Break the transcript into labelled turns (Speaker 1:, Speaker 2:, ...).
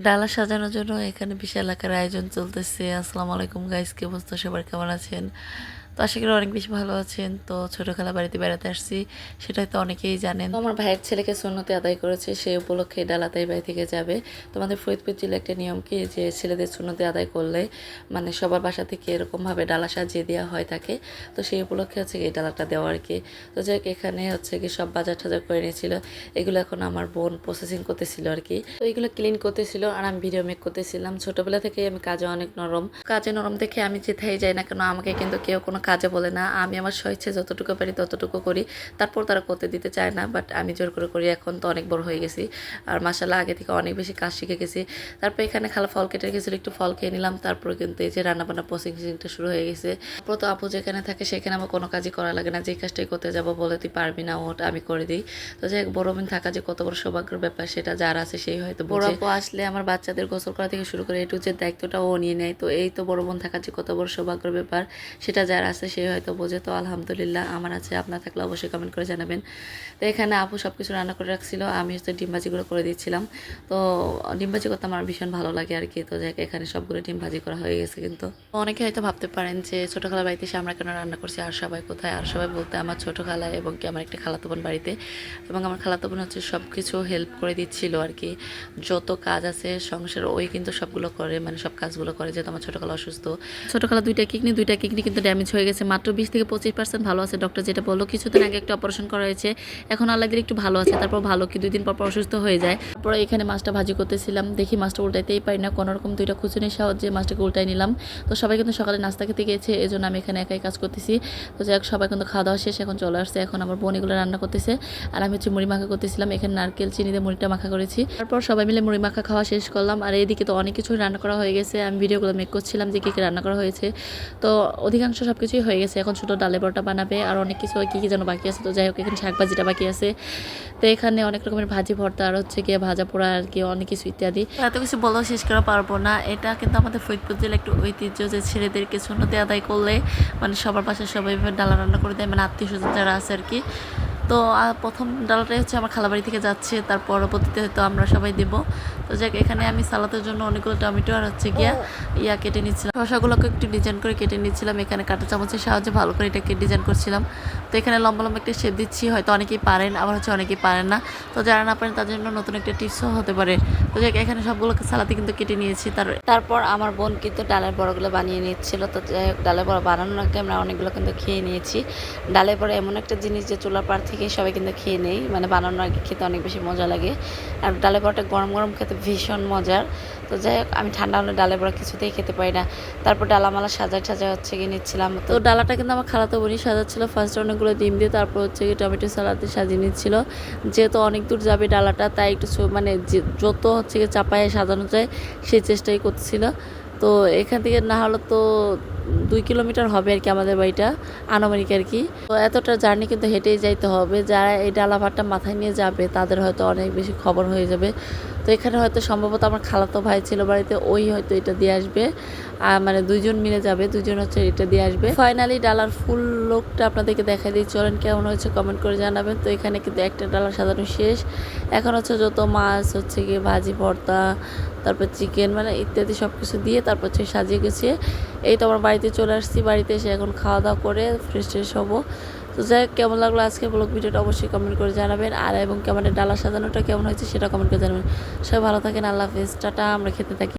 Speaker 1: ডালা সাজানোর জন্য এখানে বিশাল আকার আয়োজন চলতেছে। আসসালামু আলাইকুম গাইস, কি অবস্থা সবার, কেমন আছেন? তো আশা করি অনেক বেশি ভালো আছেন। তো ছোট খালা বাড়িতে বেড়াতে আসছি, সেটা তো অনেকেই জানেন। তো আমার ভাইয়ের ছেলেকে সুন্নতে আদায় করেছে, সেই উপলক্ষে ডালা তাই বাড়ি থেকে যাবে। তোমাদের ফরিদপুর জেলায় একটা নিয়ম কি, যে ছেলেদের সুন্নতে আদায় করলে মানে সবার বাসা থেকে এরকমভাবে ডালা সাজিয়ে দেওয়া হয় থাকে। তো সেই উপলক্ষে হচ্ছে এই ডালাটা দেওয়া আর কি। তো যাই হোক, এখানে হচ্ছে কি সব বাজার টাজার করে নিয়েছিল। এগুলো এখন আমার বোন প্রসেসিং করতেছিল আর কি। তো এগুলো ক্লিন করতেছিল আর আমি ভিডিও মেক করতেছিলাম। ছোটবেলা থেকে আমি কাজে অনেক নরম, কাজে নরম দেখে আমি যেথায় যাই না কেন আমাকে কিন্তু কেউ কোনো কাজে বলে না। আমি আমার স্বেচ্ছায় যতটুকু পারি ততটুকু করি, তারপর তারা করতে দিতে চায় না, বাট আমি জোর করে করি। এখন তো অনেক বড় হয়ে গেছি আর মাশাআল্লাহ আগে থেকে অনেক বেশি কাজ শিখে গেছি। তারপর এখানে খালা ফল কেটে গেছিলো, একটু ফল খেয়ে নিলাম। তারপর কিন্তু এই যে রান্নাবান্না প্রসেসিংটা শুরু হয়ে গেছে। তারপর তো আপু যেখানে থাকে সেখানে আমার কোনো কাজই করা লাগে না, যে কাজটাই করতে যাবো বলে তুই পারবি না, ওটা আমি করে দিই। তো যাই হোক, বড় বোন থাকা যে কত বড় সৌভাগ্যের ব্যাপার সেটা যার আছে সেই হয়তো বড় আপু আসলে আমার বাচ্চাদের গোসল করা থেকে শুরু করে এটু যে দায়িত্বটা ও নিয়ে নেয়। তো এই তো বড় বোন থাকা যে কত বড় সৌভাগ্যের ব্যাপার সেটা যার আছে সে হয়তো বোঝে। তো আলহামদুলিল্লাহ আমার আছে, আপনার থাকলে অবশ্যই কমেন্ট করে জানাবেন। তো এখানে আপু সব কিছু রান্না করে রাখছিল, আমি হচ্ছে ডিম ভাজিগুলো করে দিচ্ছিলাম। তো ডিম ভাজি করতে আমার ভীষণ ভালো লাগে আর কি। তো যাই হোক, এখানে সবগুলো ডিম ভাজি করা হয়ে গেছে। কিন্তু অনেকে হয়তো ভাবতে পারেন যে ছোটো খালা বাড়িতে এসে আমরা কেন রান্না করছি, আর সবাই কোথায়? আর সবাই বলতে আমার ছোটো খালা এবং কি আমার একটা খালাতো বোন বাড়িতে, এবং আমার খালাতো বোন হচ্ছে সব কিছু হেল্প করে দিচ্ছিল আর কি। যত কাজ আছে সংসার ওই কিন্তু সবগুলো করে, মানে সব কাজগুলো করে। যেহেতু আমার ছোটো খালা অসুস্থ, ছোটো খালা দুইটা কিডনি কিন্তু ড্যামেজ হয়ে গেছে, মাত্র 20 থেকে 25% ভালো আছে। ডক্টর যেটা বললো, কিছুদিন আগে একটা অপারেশন করা হয়েছে, এখন আল্লাহ দিলে একটু ভালো আছে। তারপর ভালো কি 2 দিন পর অসুস্থ হয়ে যায়। তারপরে এখানে মাছটা ভাজি করতেছিলাম, দেখি মাছটা উল্টাইতেই পারি না, কোনোরকম দুইটা খুচুনির সাহায্যে মাছটাকে উল্টাই নিলাম। তো সবাই কিন্তু সকালে নাস্তা খেতে গিয়েছে, এই জন্য আমি এখানে একাই কাজ করতেছি। তো যাই হোক, সবাই কিন্তু খাওয়া দাওয়া শেষ, এখন চলে আসছে। এখন আমার বোন এগুলো রান্না করতেছে আর আমি হচ্ছে মুড়ি মাখা করতেছিলাম। এখানে নারকেল চিনি দিয়ে মুড়িটা মাখা করেছি। তারপর সবাই মিলে মুড়ি মাখা খাওয়া শেষ করলাম। আর এইদিকে তো অনেক কিছু রান্না করা হয়ে গেছে, আমি ভিডিওগুলো মেক করছিলাম যে কী কী রান্না করা হয়েছে। তো অধিকাংশ সব কিছুই হয়ে গেছে, এখন ছোটো ডালে বড়টা বানাবে আর অনেক কিছু কী কী যেন বাকি আছে। তো যাই হোক, এখানে শাক ভাজিটা বাকি আছে। তো এখানে অনেক রকমের ভাজি ভর্তা আর হচ্ছে গিয়ে ভাজা পোড়া আর কি, অনেক কিছু ইত্যাদি। এত কিছু বলেও শেষ করা পারবো না। এটা কিন্তু আমাদের ফরিদপুর জেলা একটু ঐতিহ্য, যে ছেলেদেরকে সুন্নতে আদায় করলে মানে সবার পাশে সবাই ডালা রান্না করে দেয়, মানে আত্মীয় স্বজন যারা আছে আর কি। তো প্রথম ডালাটাই হচ্ছে আমার খালাবাড়ি থেকে যাচ্ছে, তার পরবর্তীতে হয়তো আমরা সবাই দেব। তো যাক, এখানে আমি সালাতের জন্য অনেকগুলো টমেটো আর হচ্ছে গিয়া কেটে নিচ্ছিলাম, শসাগুলোকে একটু ডিজাইন করে কেটে নিচ্ছিলাম। এখানে কাঁটা চামচের সাহায্যে ভালো করে এটাকে ডিজাইন করছিলাম। তো এখানে লম্বা লম্বা একটা শেপ দিচ্ছি, হয়তো অনেকেই পারেন, আবার হচ্ছে অনেকেই পারেন না। তো যারা না পারেন তাদের জন্য নতুন একটা টিপসও হতে পারে। তো যাক, এখানে সবগুলোকে সালাতে কিন্তু কেটে নিয়েছি। তারপর আমার বোন কিন্তু ডালের বড়াগুলো বানিয়ে নিচ্ছিল। তো যাই হোক, ডালের বড়া বানানোর আগে আমরা অনেকগুলো কিন্তু খেয়ে নিয়েছি। ডালের বড়া এমন একটা জিনিস যে চুলার পাড় থেকে সবাই কিন্তু খেয়ে নেই, মানে বানানোর আগে খেতে অনেক বেশি মজা লাগে। আর ডালের বড়াটা গরম গরম খেতে ভীষণ মজার। তো যাই হোক, আমি ঠান্ডা হলে ডালের বড়া কিছুতেই খেতে পারি না। তারপর ডালামালা সাজা হচ্ছে গিয়ে নিচ্ছিলাম। তো ডালাটা কিন্তু আমার খালাতো বোনই সাজাচ্ছিল। ফার্স্ট অনেকগুলো ডিম দিয়ে, তারপর হচ্ছে গিয়ে টমেটো সালাদ দিয়ে সাজিয়ে নিচ্ছিল। যেহেতু অনেক দূর যাবে ডালাটা, তাই একটু মানে যত হচ্ছে গিয়ে চাপায় সাজানো যায় সেই চেষ্টাই করছিল। তো এখান থেকে না হলে তো 2 কিলোমিটার হবে আর কি আমাদের বাড়িটা, আনুমানিক আর কি। তো এতটা জার্নি কিন্তু হেঁটেই যাইতে হবে। যারা এই ডালা ভাতটা মাথায় নিয়ে যাবে তাদের হয়তো অনেক বেশি খবর হয়ে যাবে। তো এখানে হয়তো সম্ভবত আমার খালাতো ভাই ছিল বাড়িতে, ওই হয়তো এটা দিয়ে আসবে। আর মানে 2জন মিলে যাবে, 2জন হচ্ছে এটা দিয়ে আসবে। ফাইনালি ডালার ফুল লোকটা আপনাদেরকে দেখাই দিই, চলেন কেমন হয়েছে কমেন্ট করে জানাবেন। তো এখানে কিন্তু একটা ডালা সাজানো শেষ। এখন হচ্ছে যত মাছ হচ্ছে গিয়ে ভাজি ভর্তা, তারপর চিকেন মানে ইত্যাদি সব কিছু দিয়ে তারপর হচ্ছে সাজিয়ে গুছিয়ে এই তো আমার বাড়িতে চলে আসছি। বাড়িতে এসে এখন খাওয়া দাওয়া করে ফ্রেশ হবো। তো যাই হোক, কেমন লাগলো আজকে ব্লগ ভিডিওটা অবশ্যই কমেন্ট করে জানাবেন। আর এবং কেমন ডালা সাজানোটা কেমন হয়েছে সেটা কমেন্ট করে জানাবেন। সবাই ভালো থাকেন, আল্লাহ হাফেজ, টাটা। আমরা খেতে থাকি।